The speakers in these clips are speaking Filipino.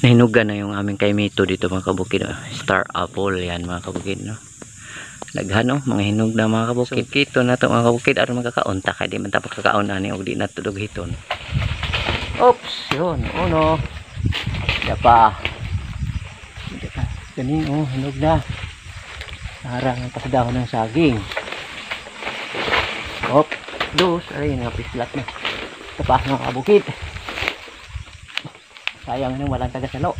nahinugan na yung aming kaimito dito mga kabukid. Star apple yan mga kabukid, no. Daghan, no, mga hinog na mga kabukid. So, kito na to mga kabukid aron magkakaunta kay di man tapos kakaon ani og di na tudog hiton. Oops, yun, uno. Dapa. Kani oh, hinog na. Harang ang pasadahon ng saging. Op, dos, ay napislat na. Tapas ng kabukid. Sayang nang walang taga-salo.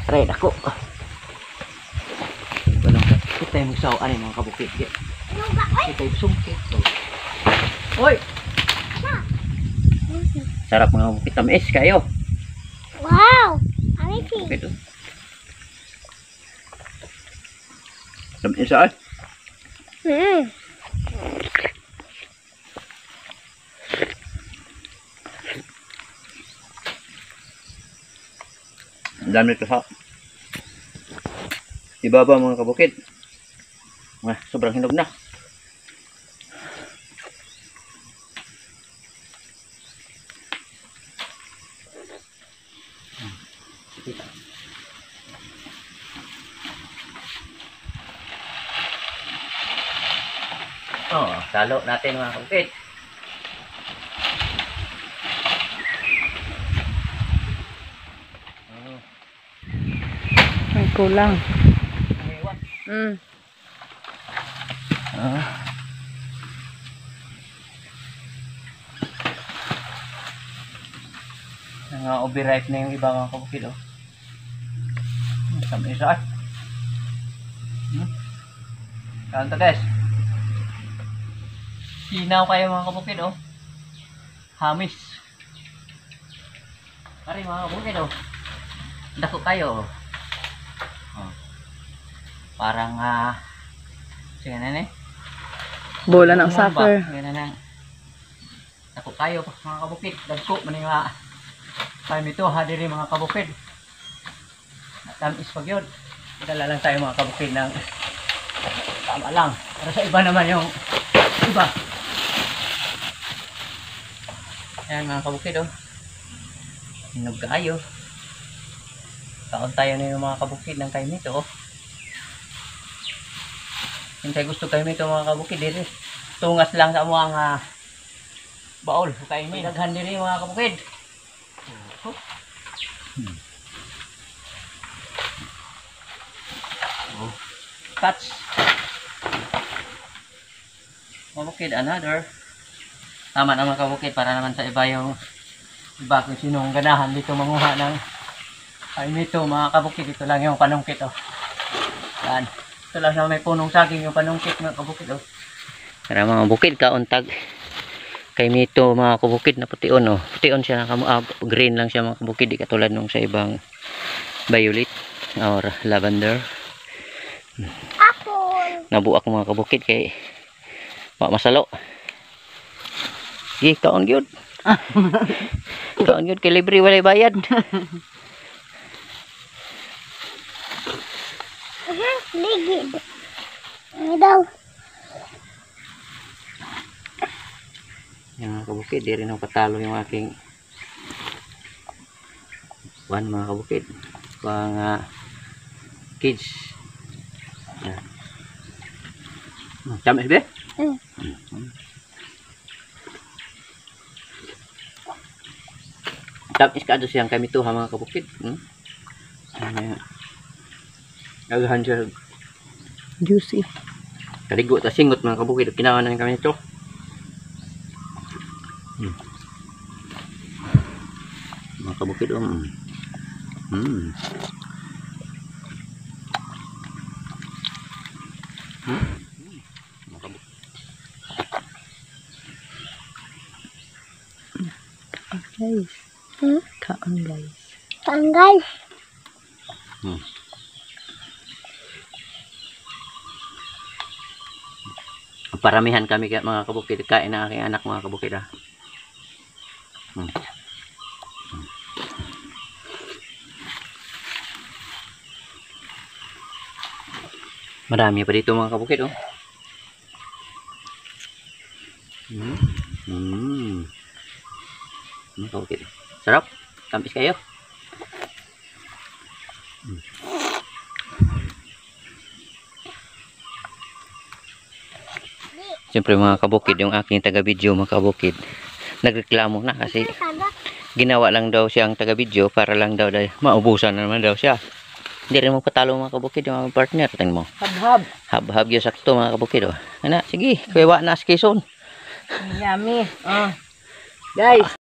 Try ako. Walang kita yung saw ani mga kabukid. Kita yung sungkit. Oy. Sarap mga kabukid, tamis kayo. Wow, amazing. Ito. Tamis ay. Ang dami ito sa ibaba mga kabukid. Sobrang hinog na. Oh, salo natin mga kabukid. Ay, kulang. Overripe na yung iba mga kabukid, oh. Sama isa. Kanto guys. Sinaw kayo mga kabukid, oh. Hamis. Pare mga kabukid, oh. Dako kayo, oh. Parang sige na eh. Bola ng soccer. Ganun na. Dako kayo mga kabukid. Dagko man yung time ito ha diri mga kabukid. Tamis pag yun. Dala lang tayo mga kabukid ng tama lang. Para sa iba naman yung iba. Ayan mga kabukid, oh. Hinog kayo. Kaon tayo na yung mga kabukid ng kaimito, oh. Hintay gusto kaimito mga kabukid diri. Tungas lang sa mga baol kaimito. Daghan diri mga kabukid. Catch. Kabukid, another. Tama na mga kabukid para naman sa iba yung iba kung sinong ganahan dito manguha ng kaimito mga kabukid. Ito lang yung panungkit, oh. Yan. Ito lang na may punong saging yung panungkit mga kabukid, oh. Para mga bukid kauntag kaimito mga kabukid na pution, oh. Pution siya, green lang siya mga kabukid, di katulad nung sa ibang violet or lavender. Apple. Nabuak mga kabukid kay masalo. Gi kaon gyud. Kaon gyud kay libre walay bayad. Ligid. Ano daw? Yung mga kabukid, di rin ako patalo yung aking mga kabukid. Mga kids. Yan. Tamis ba? Tamis ka doon siyang kami tuha mga kabukid. Nagahan siya. Juicy. Kaligo ta singot mga kabukid. Kinawan na kami ito. Mga kabukid, Guys. Kaon guys. Tanggal. Paramihan kami mga kabukid. Kain na aking anak mga kabukid, ah. Marami pa dito mga kabukid, oh. Mga kabukid. Sarap. Tamis kayo. Siyempre mga kabukid, yung aking taga-video mga kabukid, nagreklamo na kasi ginawa lang daw siyang taga-video para lang daw maubusan na naman daw siya. Hindi rin magpatalo mga kabukid yung mga partner. Tingnan mo. Hab-hab. Hab-hab yung sakto mga kabukid. Oh. Ano, sige, kuya na sa Quezon. Yummy. Guys.